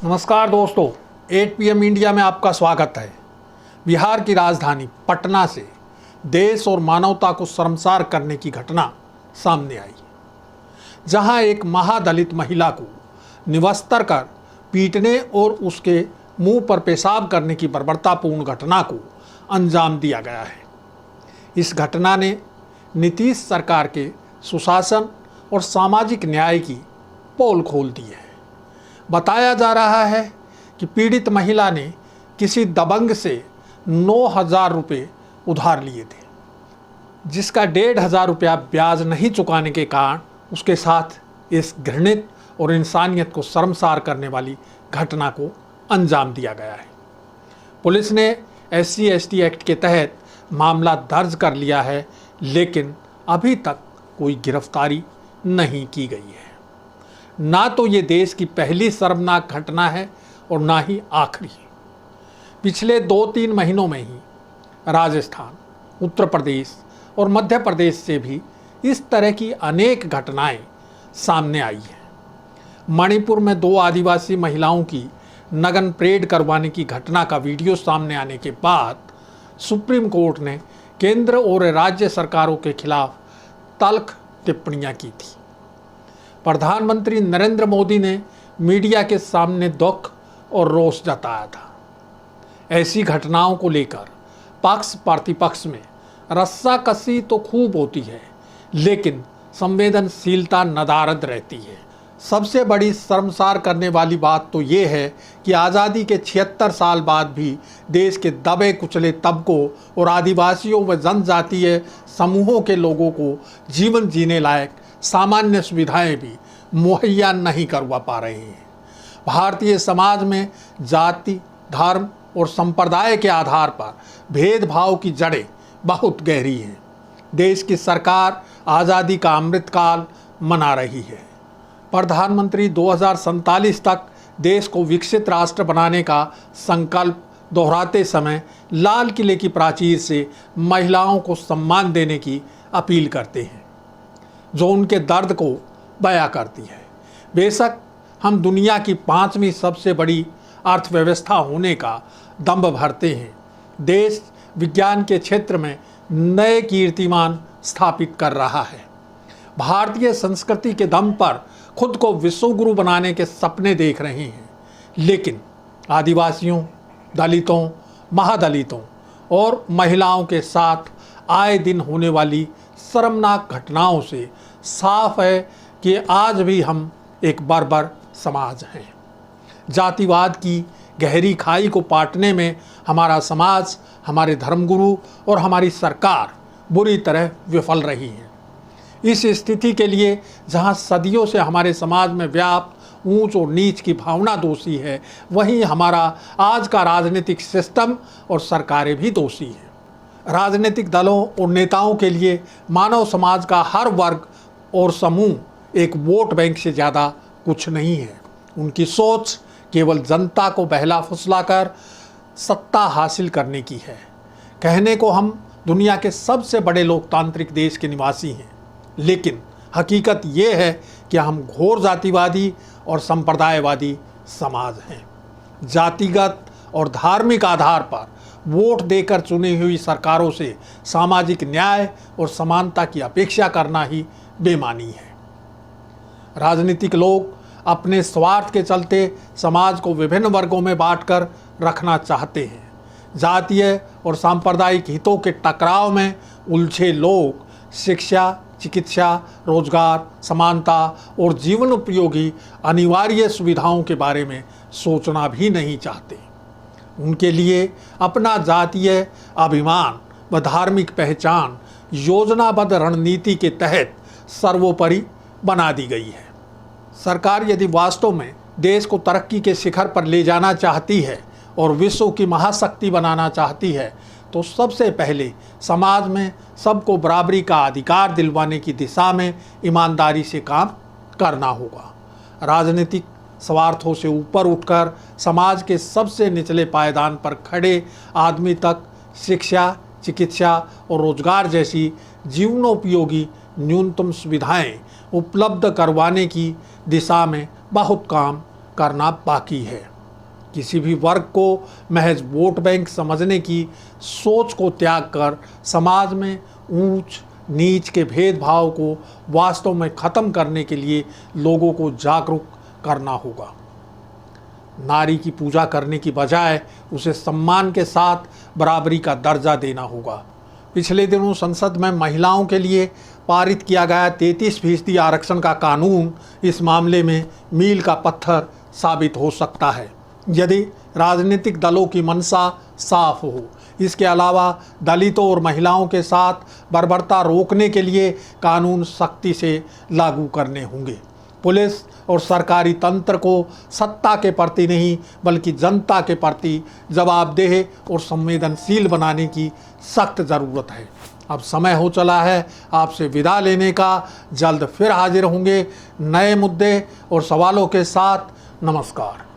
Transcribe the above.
नमस्कार दोस्तों, 8 PM India में आपका स्वागत है। बिहार की राजधानी पटना से देश और मानवता को शर्मसार करने की घटना सामने आई, जहां एक महादलित महिला को निवस्त्र कर पीटने और उसके मुंह पर पेशाब करने की बर्बरतापूर्ण घटना को अंजाम दिया गया है। इस घटना ने नीतीश सरकार के सुशासन और सामाजिक न्याय की पोल खोल दी है। बताया जा रहा है कि पीड़ित महिला ने किसी दबंग से 9,000 रुपये उधार लिए थे, जिसका 1,500 रुपया ब्याज नहीं चुकाने के कारण उसके साथ इस घृणित और इंसानियत को शर्मसार करने वाली घटना को अंजाम दिया गया है। पुलिस ने SC/ST एक्ट के तहत मामला दर्ज कर लिया है, लेकिन अभी तक कोई गिरफ्तारी नहीं की गई है। ना तो ये देश की पहली शर्मनाक घटना है और ना ही आखिरी। पिछले 2-3 महीनों में ही राजस्थान, उत्तर प्रदेश और मध्य प्रदेश से भी इस तरह की अनेक घटनाएं सामने आई हैं। मणिपुर में 2 आदिवासी महिलाओं की नग्न परेड करवाने की घटना का वीडियो सामने आने के बाद सुप्रीम कोर्ट ने केंद्र और राज्य सरकारों के खिलाफ तल्ख टिप्पणियां की थी। प्रधानमंत्री नरेंद्र मोदी ने मीडिया के सामने दुख और रोष जताया था। ऐसी घटनाओं को लेकर पक्ष प्रतिपक्ष में रस्साकसी तो खूब होती है, लेकिन संवेदनशीलता नदारद रहती है। सबसे बड़ी शर्मसार करने वाली बात तो ये है कि आज़ादी के 76 साल बाद भी देश के दबे कुचले तबकों और आदिवासियों व जनजातीय समूहों के लोगों को जीवन जीने लायक सामान्य सुविधाएं भी मुहैया नहीं करवा पा रहे हैं। भारतीय समाज में जाति, धर्म और संप्रदाय के आधार पर भेदभाव की जड़ें बहुत गहरी हैं। देश की सरकार आज़ादी का अमृतकाल मना रही है। प्रधानमंत्री 2047 तक देश को विकसित राष्ट्र बनाने का संकल्प दोहराते समय लाल किले की प्राचीर से महिलाओं को सम्मान देने की अपील करते हैं, जो उनके दर्द को बयां करती है। बेशक हम दुनिया की 5वीं सबसे बड़ी अर्थव्यवस्था होने का दंभ भरते हैं, देश विज्ञान के क्षेत्र में नए कीर्तिमान स्थापित कर रहा है, भारतीय संस्कृति के दम पर खुद को विश्वगुरु बनाने के सपने देख रहे हैं, लेकिन आदिवासियों, दलितों, महादलितों और महिलाओं के साथ आए दिन होने वाली शर्मनाक घटनाओं से साफ है कि आज भी हम एक बर्बर समाज हैं। जातिवाद की गहरी खाई को पाटने में हमारा समाज, हमारे धर्मगुरु और हमारी सरकार बुरी तरह विफल रही है। इस स्थिति के लिए जहां सदियों से हमारे समाज में व्याप्त ऊंच और नीच की भावना दोषी है, वहीं हमारा आज का राजनीतिक सिस्टम और सरकारें भी दोषी हैं। राजनीतिक दलों और नेताओं के लिए मानव समाज का हर वर्ग और समूह एक वोट बैंक से ज़्यादा कुछ नहीं है। उनकी सोच केवल जनता को बहला फुसलाकर सत्ता हासिल करने की है। कहने को हम दुनिया के सबसे बड़े लोकतांत्रिक देश के निवासी हैं, लेकिन हकीकत ये है कि हम घोर जातिवादी और संप्रदायवादी समाज हैं। जातिगत और धार्मिक आधार पर वोट देकर चुनी हुई सरकारों से सामाजिक न्याय और समानता की अपेक्षा करना ही बेमानी है। राजनीतिक लोग अपने स्वार्थ के चलते समाज को विभिन्न वर्गों में बांटकर रखना चाहते हैं। जातीय और सांप्रदायिक हितों के टकराव में उलझे लोग शिक्षा, चिकित्सा, रोजगार, समानता और जीवन उपयोगी अनिवार्य सुविधाओं के बारे में सोचना भी नहीं चाहते। उनके लिए अपना जातीय अभिमान व धार्मिक पहचान योजनाबद्ध रणनीति के तहत सर्वोपरि बना दी गई है। सरकार यदि वास्तव में देश को तरक्की के शिखर पर ले जाना चाहती है और विश्व की महाशक्ति बनाना चाहती है, तो सबसे पहले समाज में सबको बराबरी का अधिकार दिलवाने की दिशा में ईमानदारी से काम करना होगा। राजनीतिक स्वार्थों से ऊपर उठकर समाज के सबसे निचले पायदान पर खड़े आदमी तक शिक्षा, चिकित्सा और रोजगार जैसी जीवनोपयोगी न्यूनतम सुविधाएं उपलब्ध करवाने की दिशा में बहुत काम करना बाकी है। किसी भी वर्ग को महज वोट बैंक समझने की सोच को त्याग कर समाज में ऊंच नीच के भेदभाव को वास्तव में ख़त्म करने के लिए लोगों को जागरूक करना होगा। नारी की पूजा करने की बजाय उसे सम्मान के साथ बराबरी का दर्जा देना होगा। पिछले दिनों संसद में महिलाओं के लिए पारित किया गया 33% आरक्षण का कानून इस मामले में मील का पत्थर साबित हो सकता है, यदि राजनीतिक दलों की मंशा साफ हो। इसके अलावा दलितों और महिलाओं के साथ बर्बरता रोकने के लिए कानून सख्ती से लागू करने होंगे। पुलिस और सरकारी तंत्र को सत्ता के प्रति नहीं बल्कि जनता के प्रति जवाबदेह और संवेदनशील बनाने की सख्त ज़रूरत है। अब समय हो चला है आपसे विदा लेने का। जल्द फिर हाजिर होंगे नए मुद्दे और सवालों के साथ। नमस्कार।